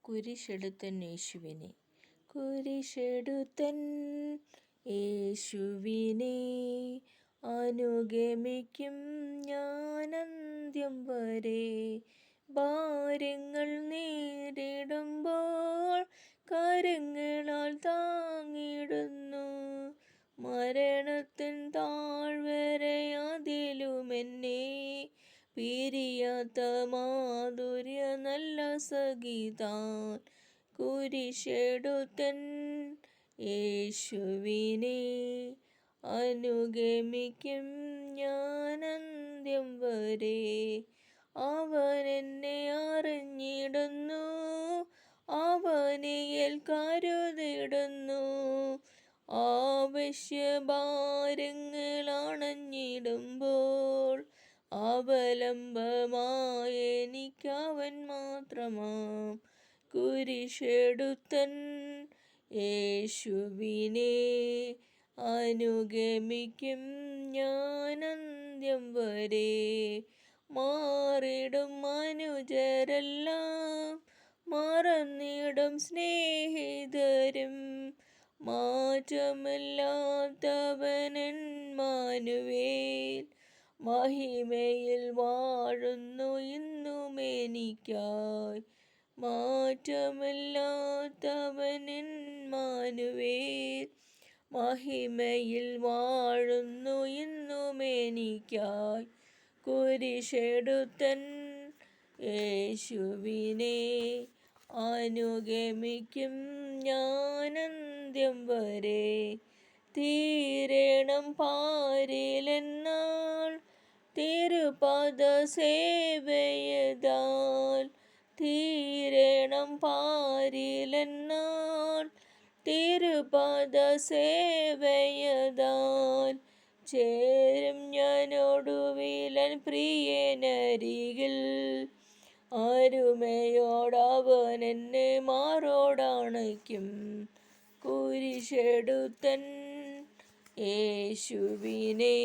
കുരിശെടുത്തൻ യേശുവിനെ, കുരിശെടുത്തൻ യേശുവിനെ അനുഗമിക്കും ഞാനന്ത്യം വരെ. ഭാരങ്ങൾ നേരിടുമ്പോൾ കരങ്ങളാൽ താങ്ങിടുന്നു, മരണത്തിൻ താഴ്വരെ അതിലുമെന്നെ പിരിയാത്ത മാധുര്യ നല്ല സഖിതാൻ. കുരിശെടുത്തൻ യേശുവിനെ അനുഗമിക്കും ഞാനന്ത്യം വരെ. അവൻ എന്നെ അറിഞ്ഞിടുന്നു, അവനിൽ കരുതിടുന്നു, ആവശ്യഭാരങ്ങളണഞ്ഞിടുമ്പോൾ അവലംബമായെനിക്കവൻ മാത്രമാം. കുരിശെടുത്തൻ യേശുവിനെ അനുഗമിക്കും ഞാനന്ത്യം വരെ. മാറിടും മനുജരെല്ലാം, മറന്നിടും സ്നേഹിതരും, മാറ്റമില്ലാത്തവൻ ഇമ്മാനുവേൽ മഹിമയിൽ വാഴുന്നു ഇന്നും എനിക്കായി. മാറ്റമില്ലാത്തവൻ ഇമ്മാനുവേൽ മഹിമയിൽ വാഴുന്നു ഇന്നും എനിക്കായി. കുരിശെടുത്തൻ യേശുവിനെ അനുഗമിക്കും ഞാനന്ത്യം വരെ. തീരണം പാരിലെന്നാൾ തിരുപദ സേവയതാൽ, തീരണം പാരിലെന്നാൾ തിരുപദ സേവയതാൽ. ചേരും ഞാനൊടുവിലൻ പ്രിയനരികിൽ, അരുമയോടവൻ എന്നെ മാറോടണയ്ക്കും. കുരിശെടുത്തൻ യേശുവിനെ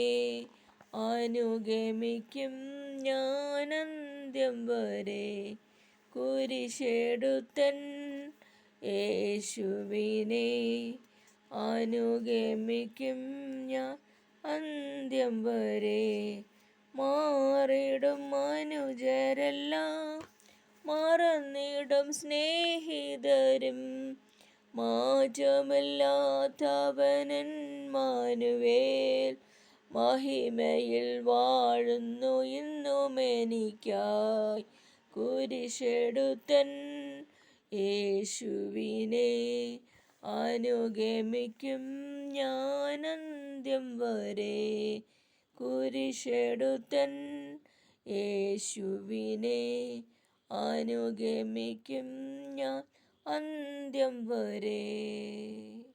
അനുഗമിക്കും ഞാനന്ത്യം വരെ. കുരിശെടുത്തൻ യേശുവിനെ അനുഗമിക്കും ഞാൻ അന്ത്യം വരെ. മാറിടും മനുജരെല്ലാം, മറന്നിടും സ്നേഹിതരും, മാറ്റമില്ലാത്തവൻ ഇമ്മാനുവേൽ മഹിമയിൽ വാഴുന്നു ഇന്നും എനിക്കായി. കുരിശെടുത്തൻ യേശുവിനെ അനുഗമിക്കും ഞാനന്ത്യം വരെ. കുരിശെടുത്തൻ യേശുവിനെ അനുഗമിക്കും ഞാൻ അന്ത്യം വരെ.